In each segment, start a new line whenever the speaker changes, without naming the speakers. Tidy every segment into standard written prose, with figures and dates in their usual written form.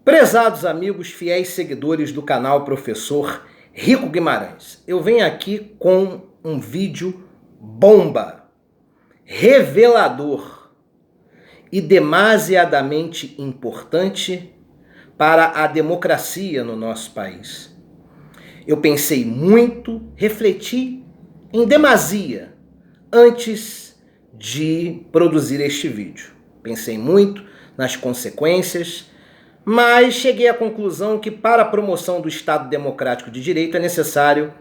Prezados amigos, fiéis seguidores do canal Professor Rico Guimarães, eu venho aqui com um vídeo bomba, revelador e demasiadamente importante para a democracia no nosso país. Eu pensei muito, refleti em demasia antes de produzir este vídeo. Pensei muito nas consequências, mas cheguei à conclusão que para a promoção do Estado Democrático de Direito é necessário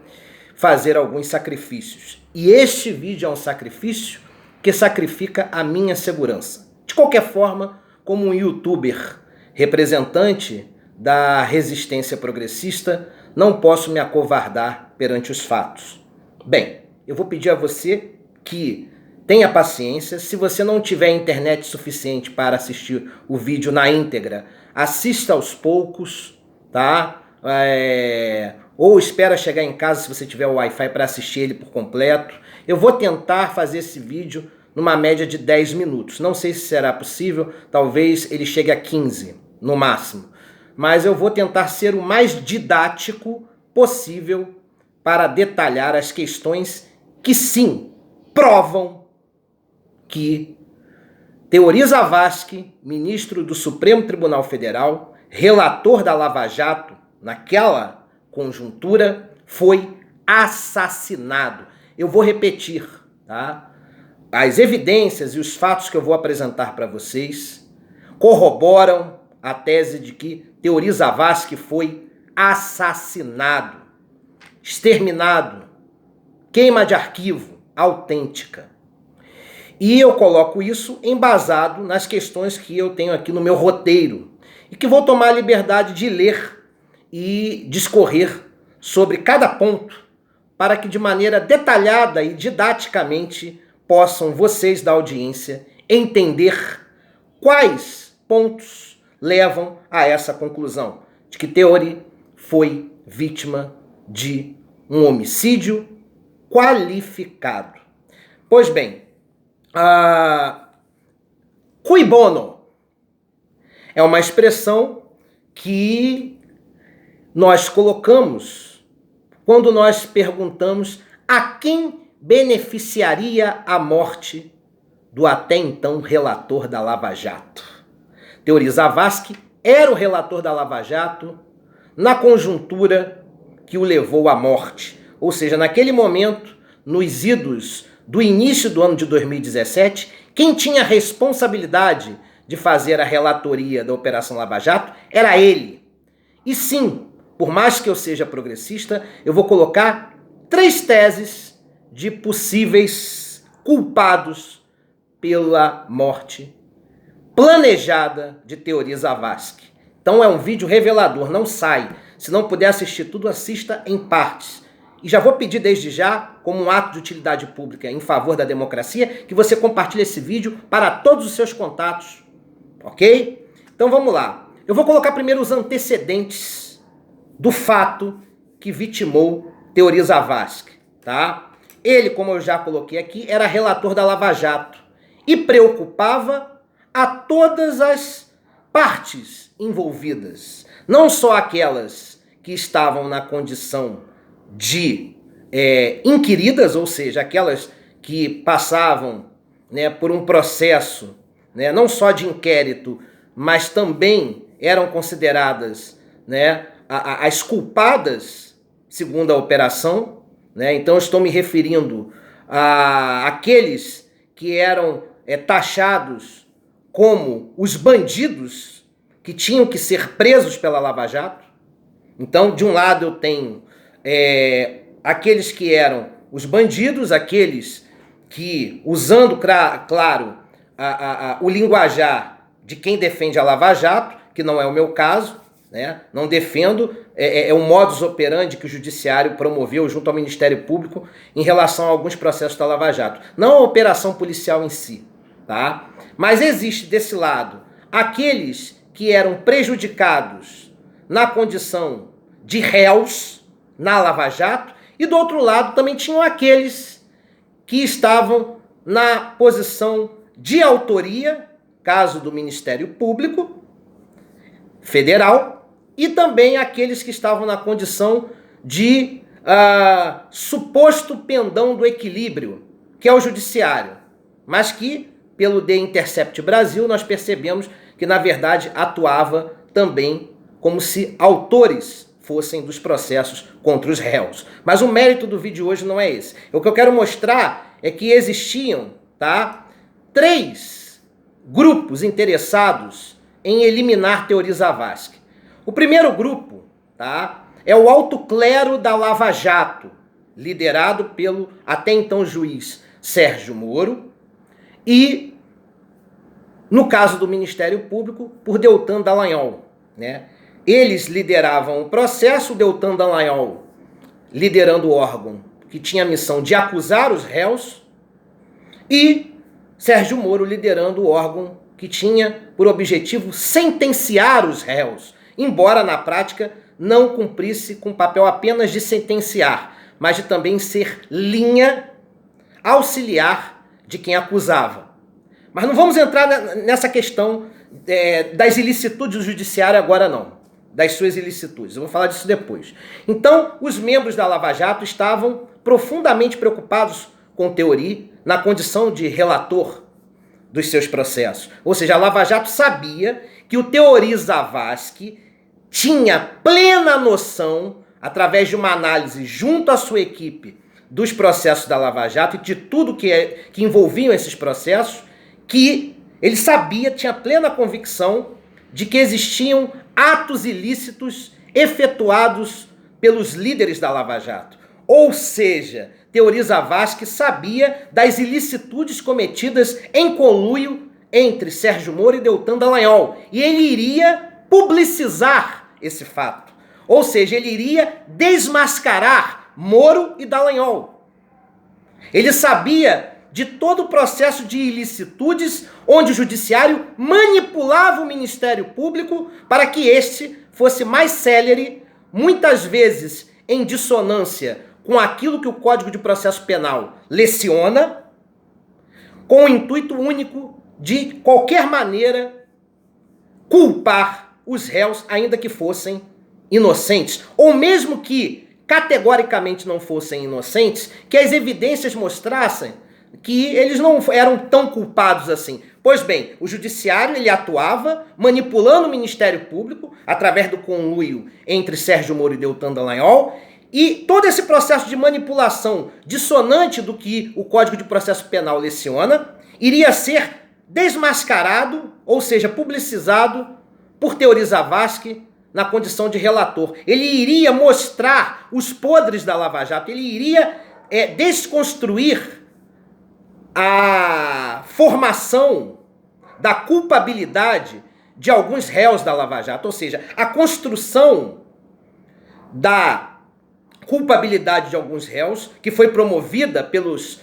fazer alguns sacrifícios. E este vídeo é um sacrifício que sacrifica a minha segurança. De qualquer forma, como um youtuber representante da resistência progressista, não posso me acovardar perante os fatos. Bem, eu vou pedir a você que tenha paciência. Se você não tiver internet suficiente para assistir o vídeo na íntegra, assista aos poucos, tá? Ou espera chegar em casa se você tiver o Wi-Fi para assistir ele por completo. Eu vou tentar fazer esse vídeo numa média de 10 minutos. Não sei se será possível, talvez ele chegue a 15 no máximo. Mas eu vou tentar ser o mais didático possível para detalhar as questões que sim provam que Teori Zavascki, ministro do Supremo Tribunal Federal, relator da Lava Jato, naquela conjuntura, foi assassinado. Eu vou repetir, tá? As evidências e os fatos que eu vou apresentar para vocês corroboram a tese de que Teori Zavascki foi assassinado, exterminado, queima de arquivo autêntica. E eu coloco isso embasado nas questões que eu tenho aqui no meu roteiro e que vou tomar a liberdade de ler e discorrer sobre cada ponto para que de maneira detalhada e didaticamente possam vocês da audiência entender quais pontos levam a essa conclusão de que Teori foi vítima de um homicídio qualificado. Pois bem, cui bono é uma expressão que nós colocamos quando nós perguntamos a quem beneficiaria a morte do até então relator da Lava Jato. Teori Zavascki era o relator da Lava Jato na conjuntura que o levou à morte, ou seja, naquele momento, nos idos do início do ano de 2017, quem tinha a responsabilidade de fazer a relatoria da Operação Lava Jato era ele. E sim, por mais que eu seja progressista, eu vou colocar 3 teses de possíveis culpados pela morte planejada de Teori Zavascki. Então é um vídeo revelador, não sai. Se não puder assistir tudo, assista em partes. E já vou pedir desde já, como um ato de utilidade pública em favor da democracia, que você compartilhe esse vídeo para todos os seus contatos, ok? Então vamos lá. Eu vou colocar primeiro os antecedentes do fato que vitimou Teori Zavascki, tá? Ele, como eu já coloquei aqui, era relator da Lava Jato e preocupava a todas as partes envolvidas, não só aquelas que estavam na condição de inquiridas, ou seja, aquelas que passavam, né, por um processo, né, não só de inquérito, mas também eram consideradas, né, as culpadas segundo a operação, né? Então eu estou me referindo a aqueles que eram taxados como os bandidos que tinham que ser presos pela Lava Jato. Então, de um lado eu tenho aqueles que eram os bandidos, aqueles que, usando, claro, o linguajar de quem defende a Lava Jato, que não é o meu caso, né? Não defendo, é um modus operandi que o Judiciário promoveu junto ao Ministério Público em relação a alguns processos da Lava Jato. Não a operação policial em si, tá? Mas existe desse lado aqueles que eram prejudicados na condição de réus na Lava Jato, e do outro lado também tinham aqueles que estavam na posição de autoria, caso do Ministério Público, federal e também aqueles que estavam na condição de suposto pendão do equilíbrio, que é o judiciário, mas que, pelo The Intercept Brasil, nós percebemos que, na verdade, atuava também como se autores fossem dos processos contra os réus. Mas o mérito do vídeo hoje não é esse. O que eu quero mostrar é que existiam, tá, 3 grupos interessados em eliminar Teori Zavascki. O primeiro grupo, tá, é o alto clero da Lava Jato, liderado pelo até então juiz Sérgio Moro e, no caso do Ministério Público, por Deltan Dallagnol, né? Eles lideravam o processo, Deltan Dallagnol liderando o órgão que tinha a missão de acusar os réus e Sérgio Moro liderando o órgão que tinha por objetivo sentenciar os réus, embora na prática não cumprisse com o papel apenas de sentenciar, mas de também ser linha auxiliar de quem acusava. Mas não vamos entrar nessa questão das ilicitudes do judiciário agora não, das suas ilicitudes, eu vou falar disso depois. Então, os membros da Lava Jato estavam profundamente preocupados com Teori na condição de relator dos seus processos. Ou seja, a Lava Jato sabia que o Teori Zavascki tinha plena noção, através de uma análise junto à sua equipe dos processos da Lava Jato e de tudo que envolviam esses processos, que ele sabia, tinha plena convicção de que existiam atos ilícitos efetuados pelos líderes da Lava Jato. Ou seja, Teori Zavascki sabia das ilicitudes cometidas em conluio entre Sérgio Moro e Deltan Dallagnol. E ele iria publicizar esse fato. Ou seja, ele iria desmascarar Moro e Dallagnol. Ele sabia de todo o processo de ilicitudes onde o judiciário manipulava o Ministério Público para que este fosse mais célere, muitas vezes em dissonância com aquilo que o Código de Processo Penal leciona, com o intuito único de qualquer maneira culpar os réus, ainda que fossem inocentes, ou mesmo que categoricamente não fossem inocentes, que as evidências mostrassem que eles não eram tão culpados assim. Pois bem, o judiciário ele atuava manipulando o Ministério Público através do conluio entre Sérgio Moro e Deltan Dallagnol, e todo esse processo de manipulação dissonante do que o Código de Processo Penal leciona iria ser desmascarado, ou seja, publicizado por Teori Zavascki na condição de relator. Ele iria mostrar os podres da Lava Jato, ele iria desconstruir a formação da culpabilidade de alguns réus da Lava Jato, ou seja, a construção da culpabilidade de alguns réus, que foi promovida pelos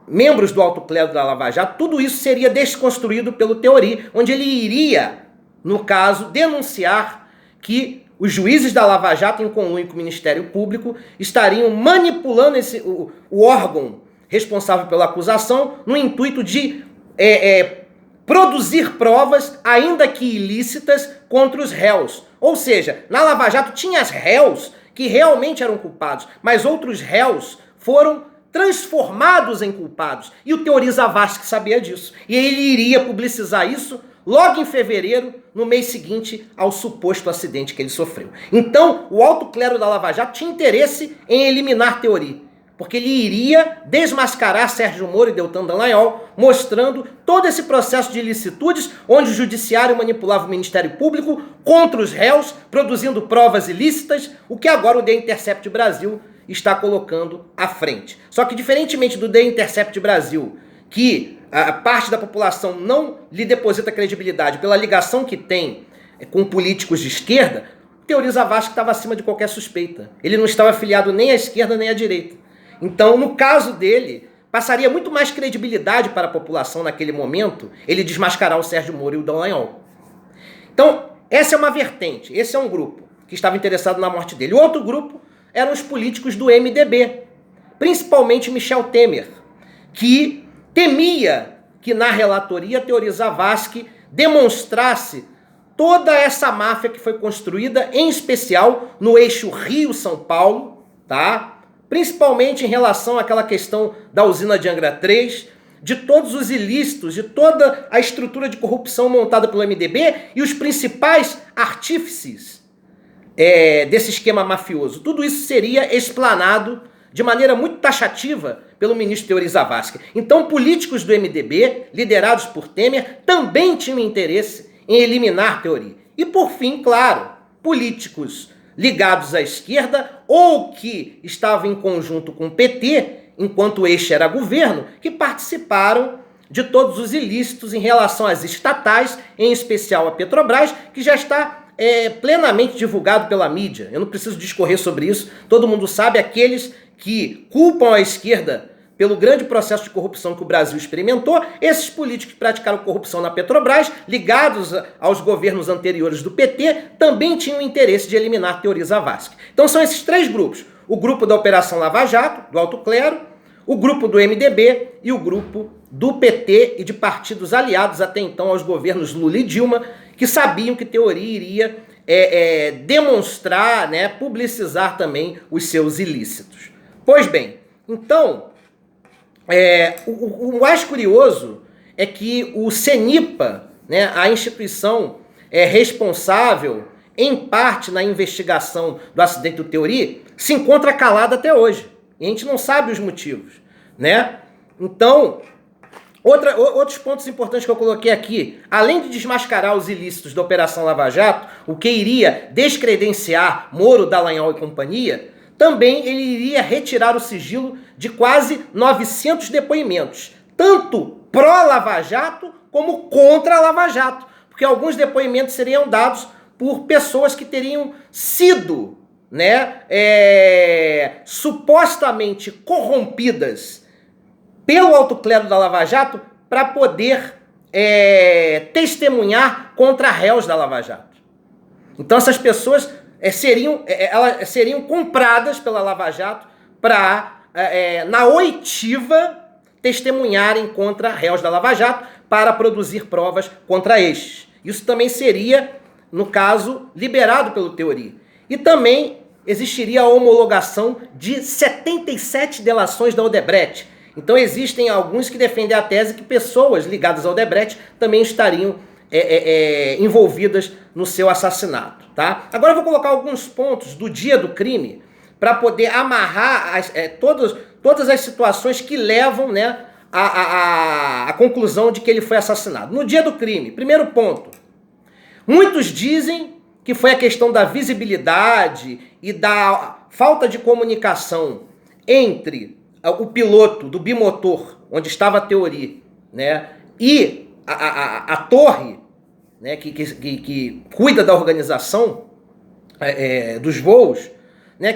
membros do alto clero da Lava Jato, tudo isso seria desconstruído pelo Teori, onde ele iria, no caso, denunciar que os juízes da Lava Jato, em conluio com o Ministério Público, estariam manipulando o órgão responsável pela acusação no intuito de produzir provas, ainda que ilícitas, contra os réus. Ou seja, na Lava Jato tinha réus que realmente eram culpados, mas outros réus foram transformados em culpados. E o Teori Zavascki sabia disso. E ele iria publicizar isso logo em fevereiro, no mês seguinte ao suposto acidente que ele sofreu. Então, o alto clero da Lava Jato tinha interesse em eliminar Teori, porque ele iria desmascarar Sérgio Moro e Deltan Dallagnol, mostrando todo esse processo de ilicitudes, onde o judiciário manipulava o Ministério Público contra os réus, produzindo provas ilícitas, o que agora o The Intercept Brasil está colocando à frente. Só que, diferentemente do The Intercept Brasil, que a parte da população não lhe deposita credibilidade pela ligação que tem com políticos de esquerda, o Teori Zavascki estava acima de qualquer suspeita. Ele não estava afiliado nem à esquerda nem à direita. Então, no caso dele, passaria muito mais credibilidade para a população naquele momento ele desmascarar o Sérgio Moro e o Dallagnol. Então, essa é uma vertente, esse é um grupo que estava interessado na morte dele. O outro grupo eram os políticos do MDB, principalmente Michel Temer, que temia que na relatoria Teori Zavascki demonstrasse toda essa máfia que foi construída, em especial no eixo Rio-São Paulo, tá? Principalmente em relação àquela questão da usina de Angra 3, de todos os ilícitos, de toda a estrutura de corrupção montada pelo MDB e os principais artífices desse esquema mafioso. Tudo isso seria explanado de maneira muito taxativa pelo ministro Teori Zavascki. Então, políticos do MDB, liderados por Temer, também tinham interesse em eliminar Teori. E, por fim, claro, políticos ligados à esquerda ou que estavam em conjunto com o PT, enquanto este era governo, que participaram de todos os ilícitos em relação às estatais, em especial a Petrobras, que já está plenamente divulgado pela mídia. Eu não preciso discorrer sobre isso, todo mundo sabe, aqueles que culpam a esquerda pelo grande processo de corrupção que o Brasil experimentou, esses políticos que praticaram corrupção na Petrobras, ligados aos governos anteriores do PT, também tinham interesse de eliminar Teori Zavascki. Então são esses três grupos: o grupo da Operação Lava Jato, do alto clero, o grupo do MDB e o grupo do PT e de partidos aliados até então aos governos Lula e Dilma, que sabiam que Teori iria demonstrar, publicizar também os seus ilícitos. Pois bem, então, o mais curioso é que o CENIPA, a instituição responsável, em parte, na investigação do acidente do Teori, se encontra calada até hoje. E a gente não sabe os motivos, Então, outros pontos importantes que eu coloquei aqui: além de desmascarar os ilícitos da Operação Lava Jato, o que iria descredenciar Moro, Dallagnol e companhia, também ele iria retirar o sigilo de quase 900 depoimentos, tanto pró-Lava Jato como contra a Lava Jato, porque alguns depoimentos seriam dados por pessoas que teriam sido supostamente corrompidas pelo alto clero da Lava Jato para poder testemunhar contra réus da Lava Jato. Então essas pessoas elas seriam compradas pela Lava Jato para, na oitiva, testemunharem contra réus da Lava Jato para produzir provas contra estes. Isso também seria, no caso, liberado pelo Teori. E também existiria a homologação de 77 delações da Odebrecht. Então existem alguns que defendem a tese que pessoas ligadas ao Odebrecht também estariam envolvidas no seu assassinato. Tá? Agora eu vou colocar alguns pontos do dia do crime para poder amarrar todas as situações que levam à conclusão de que ele foi assassinado. No dia do crime, primeiro ponto: muitos dizem que foi a questão da visibilidade e da falta de comunicação entre o piloto do bimotor, onde estava a Teori, e a torre, que cuida da organização dos voos,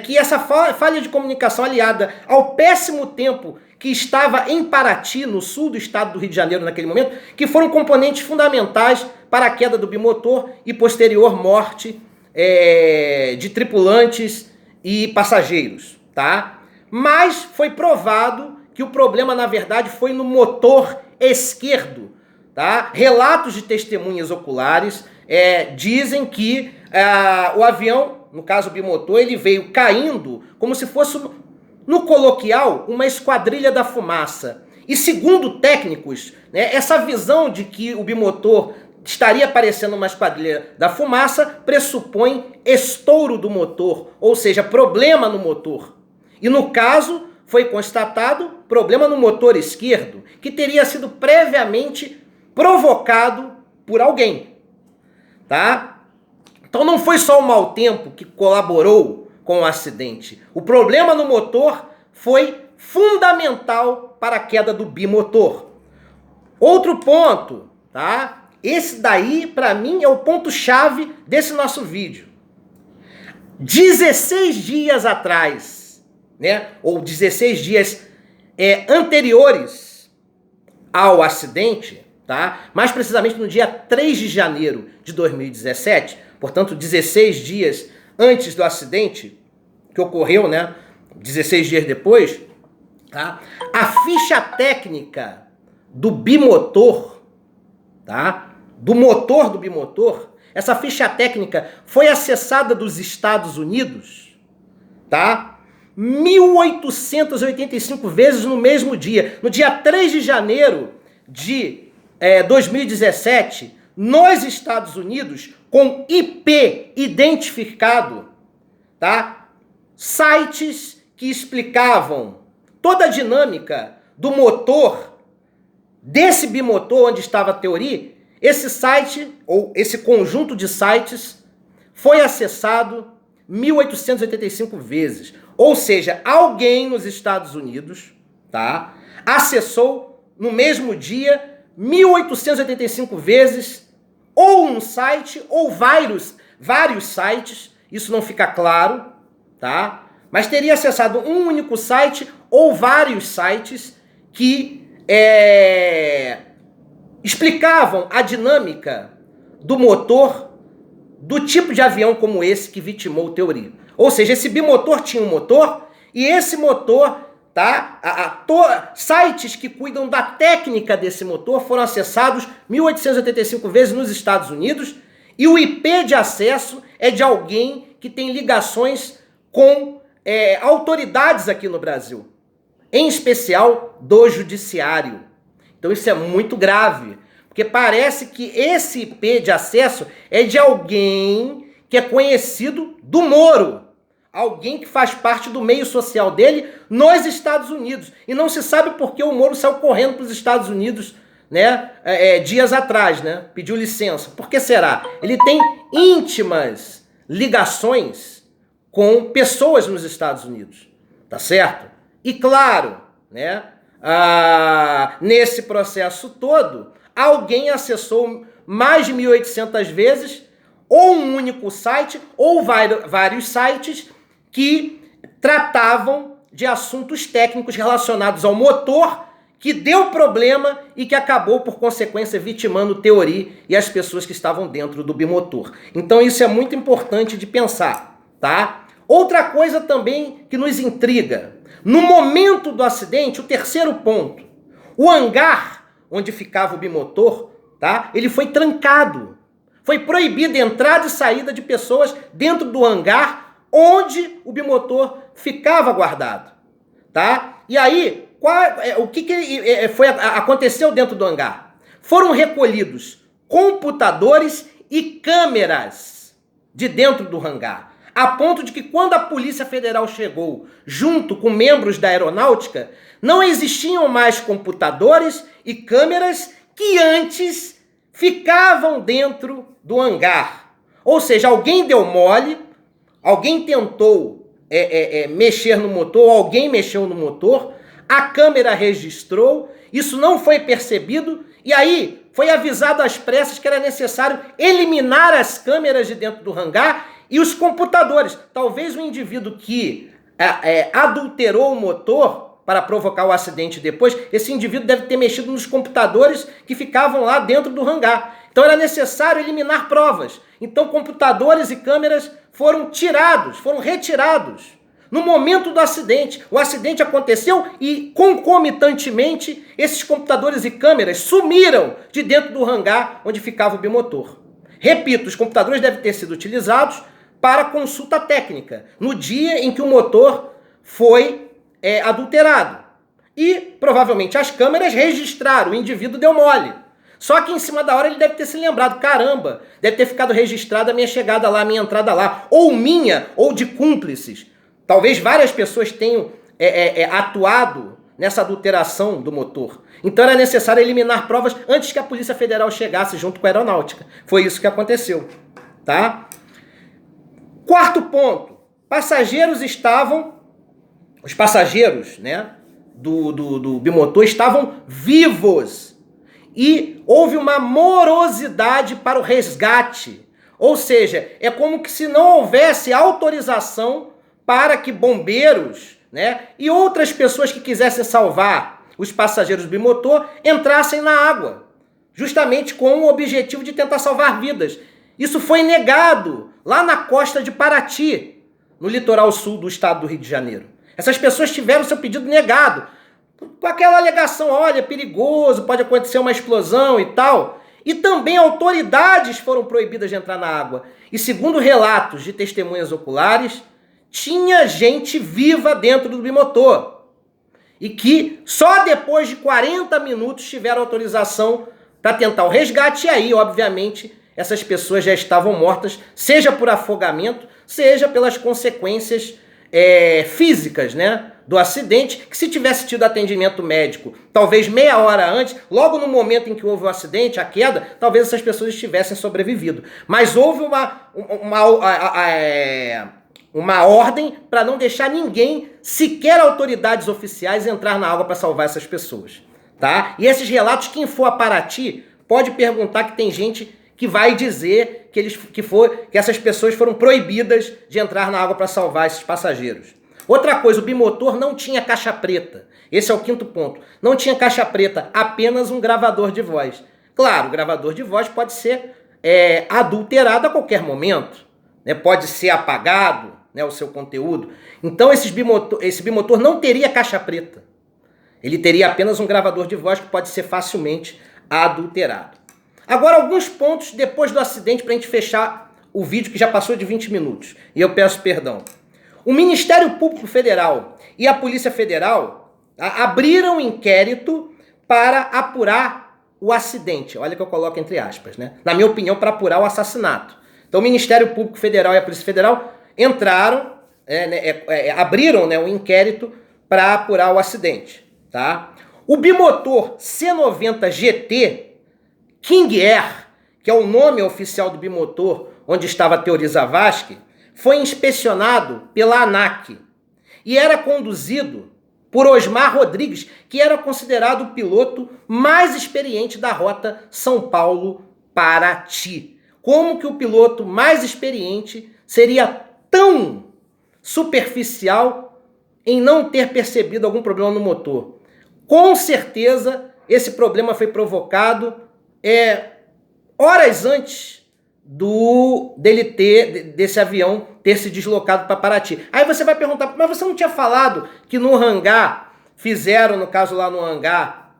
que essa falha de comunicação, aliada ao péssimo tempo que estava em Paraty, no sul do estado do Rio de Janeiro naquele momento, que foram componentes fundamentais para a queda do bimotor e posterior morte de tripulantes e passageiros, tá? Mas foi provado que o problema, na verdade, foi no motor esquerdo, tá? Relatos de testemunhas oculares dizem que o avião, no caso o bimotor, ele veio caindo como se fosse, no coloquial, uma esquadrilha da fumaça. E segundo técnicos, essa visão de que o bimotor estaria parecendo uma esquadrilha da fumaça pressupõe estouro do motor, ou seja, problema no motor. E no caso, foi constatado problema no motor esquerdo, que teria sido previamente provocado por alguém, tá? Então não foi só o mau tempo que colaborou com o acidente. O problema no motor foi fundamental para a queda do bimotor. Outro ponto, tá? Esse daí, para mim, é o ponto-chave desse nosso vídeo. 16 dias atrás, ou 16 dias anteriores ao acidente, tá? Mais precisamente no dia 3 de janeiro de 2017, portanto 16 dias antes do acidente, que ocorreu, 16 dias depois, tá? A ficha técnica do bimotor, tá? Do motor do bimotor, essa ficha técnica foi acessada dos Estados Unidos, tá? 1.885 vezes no mesmo dia. No dia 3 de janeiro de 2017, nos Estados Unidos, com IP identificado, tá? Sites que explicavam toda a dinâmica do motor, desse bimotor onde estava a teoria, esse site, ou esse conjunto de sites, foi acessado 1.885 vezes. Ou seja, alguém nos Estados Unidos, tá, acessou no mesmo dia 1.885 vezes ou um site ou vários sites, isso não fica claro, tá? Mas teria acessado um único site ou vários sites que explicavam a dinâmica do motor do tipo de avião como esse que vitimou o teoria. Ou seja, esse bimotor tinha um motor e esse motor, tá? Sites que cuidam da técnica desse motor foram acessados 1.885 vezes nos Estados Unidos e o IP de acesso é de alguém que tem ligações com autoridades aqui no Brasil, em especial do judiciário. Então isso é muito grave, porque parece que esse IP de acesso é de alguém que é conhecido do Moro, alguém que faz parte do meio social dele nos Estados Unidos. E não se sabe por que o Moro saiu correndo para os Estados Unidos, né, dias atrás, né? Pediu licença. Por que será? Ele tem íntimas ligações com pessoas nos Estados Unidos, tá certo? E claro, né, nesse processo todo, alguém acessou mais de 1.800 vezes ou um único site ou vários sites que tratavam de assuntos técnicos relacionados ao motor que deu problema e que acabou, por consequência, vitimando o Teori e as pessoas que estavam dentro do bimotor. Então isso é muito importante de pensar, tá? Outra coisa também que nos intriga. No momento do acidente, o terceiro ponto, o hangar onde ficava o bimotor, tá? Ele foi trancado. Foi proibida a entrada e saída de pessoas dentro do hangar onde o bimotor ficava guardado, tá? E aí, o que aconteceu dentro do hangar? Foram recolhidos computadores e câmeras de dentro do hangar, a ponto de que quando a Polícia Federal chegou junto com membros da aeronáutica, não existiam mais computadores e câmeras que antes ficavam dentro do hangar. Ou seja, alguém deu mole, alguém tentou mexer no motor, alguém mexeu no motor, a câmera registrou, isso não foi percebido, e aí foi avisado às pressas que era necessário eliminar as câmeras de dentro do hangar e os computadores. Talvez o indivíduo que adulterou o motor para provocar o acidente depois, esse indivíduo deve ter mexido nos computadores que ficavam lá dentro do hangar. Então era necessário eliminar provas. Então computadores e câmeras foram retirados no momento do acidente. O acidente aconteceu e, concomitantemente, esses computadores e câmeras sumiram de dentro do hangar onde ficava o bimotor. Repito, os computadores devem ter sido utilizados para consulta técnica, no dia em que o motor foi adulterado. E, provavelmente, as câmeras registraram, o indivíduo deu mole. Só que em cima da hora ele deve ter se lembrado, caramba, deve ter ficado registrada a minha chegada lá, a minha entrada lá, ou minha, ou de cúmplices. Talvez várias pessoas tenham atuado nessa adulteração do motor. Então era necessário eliminar provas antes que a Polícia Federal chegasse junto com a aeronáutica. Foi isso que aconteceu, tá? Quarto ponto, os passageiros, né, do bimotor estavam vivos e houve uma morosidade para o resgate. Ou seja, é como que se não houvesse autorização para que bombeiros, né, e outras pessoas que quisessem salvar os passageiros do bimotor entrassem na água, justamente com o objetivo de tentar salvar vidas. Isso foi negado lá na costa de Paraty, no litoral sul do estado do Rio de Janeiro. Essas pessoas tiveram seu pedido negado, com aquela alegação, olha, é perigoso, pode acontecer uma explosão e tal. E também autoridades foram proibidas de entrar na água. E segundo relatos de testemunhas oculares, tinha gente viva dentro do bimotor. E que só depois de 40 minutos tiveram autorização para tentar o resgate. E aí, obviamente, essas pessoas já estavam mortas, seja por afogamento, seja pelas consequências físicas, né, do acidente, que se tivesse tido atendimento médico, talvez meia hora antes, logo no momento em que houve o acidente, a queda, talvez essas pessoas tivessem sobrevivido. Mas houve uma ordem para não deixar ninguém, sequer autoridades oficiais, entrar na água para salvar essas pessoas. Tá? E esses relatos, quem for a Paraty, pode perguntar, que tem gente que vai dizer que essas pessoas foram proibidas de entrar na água para salvar esses passageiros. Outra coisa, o bimotor não tinha caixa preta. Esse é o quinto ponto. Não tinha caixa preta, apenas um gravador de voz. Claro, o gravador de voz pode ser adulterado a qualquer momento, né? Pode ser apagado, né, o seu conteúdo. Então esse bimotor não teria caixa preta. Ele teria apenas um gravador de voz que pode ser facilmente adulterado. Agora, alguns pontos depois do acidente para a gente fechar o vídeo, que já passou de 20 minutos. E eu peço perdão. O Ministério Público Federal e a Polícia Federal abriram um inquérito para apurar o acidente. Olha que eu coloco entre aspas, né? Na minha opinião, para apurar o assassinato. Então, o Ministério Público Federal e a Polícia Federal entraram, abriram, né, um inquérito para apurar o acidente. Tá? O bimotor C90 GT King Air, que é o nome oficial do bimotor onde estava a Teori Zavascki, foi inspecionado pela ANAC e era conduzido por Osmar Rodrigues, que era considerado o piloto mais experiente da rota São Paulo-Paraty. Como que o piloto mais experiente seria tão superficial em não ter percebido algum problema no motor? Com certeza, esse problema foi provocado horas antes desse avião ter se deslocado para Paraty. Aí você vai perguntar, mas você não tinha falado que no hangar fizeram, no caso lá no hangar,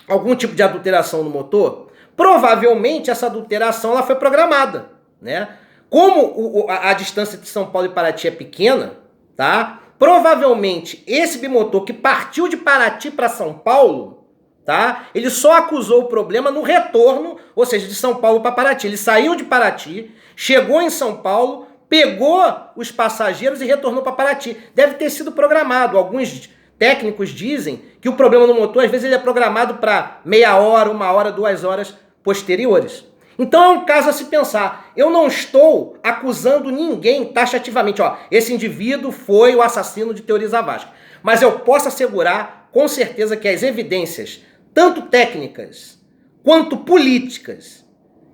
algum tipo de adulteração no motor? Provavelmente essa adulteração ela foi programada, né? Como a distância de São Paulo e Paraty é pequena, tá? Provavelmente esse bimotor que partiu de Paraty para São Paulo, tá? Ele só acusou o problema no retorno, ou seja, de São Paulo para Paraty. Ele saiu de Paraty, chegou em São Paulo, pegou os passageiros e retornou para Paraty. Deve ter sido programado. Alguns técnicos dizem que o problema no motor, às vezes, ele é programado para meia hora, 1 hora, 2 horas posteriores. Então é um caso a se pensar. Eu não estou acusando ninguém taxativamente. Esse indivíduo foi o assassino de Teori Zavascki. Mas eu posso assegurar, com certeza, que as evidências, tanto técnicas quanto políticas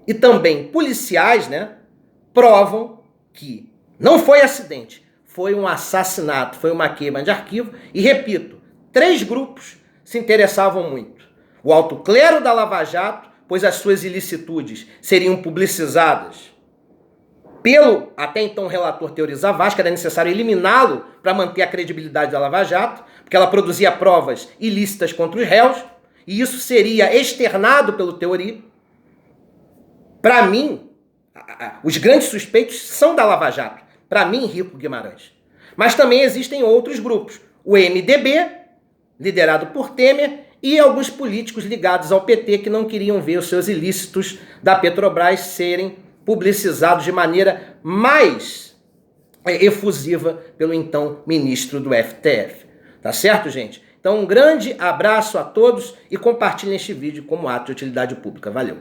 e também policiais, né, provam que não foi acidente, foi um assassinato, foi uma queima de arquivo. E repito, 3 grupos se interessavam muito. O alto clero da Lava Jato, pois as suas ilicitudes seriam publicizadas pelo até então relator Teori Zavascki, era necessário eliminá-lo para manter a credibilidade da Lava Jato, porque ela produzia provas ilícitas contra os réus, e isso seria externado pelo Teori. Para mim, os grandes suspeitos são da Lava Jato. Para mim, Rico Guimarães. Mas também existem outros grupos. O MDB, liderado por Temer, e alguns políticos ligados ao PT que não queriam ver os seus ilícitos da Petrobras serem publicizados de maneira mais efusiva pelo então ministro do STF. Tá certo, gente? Então, um grande abraço a todos e compartilhem este vídeo como ato de utilidade pública. Valeu!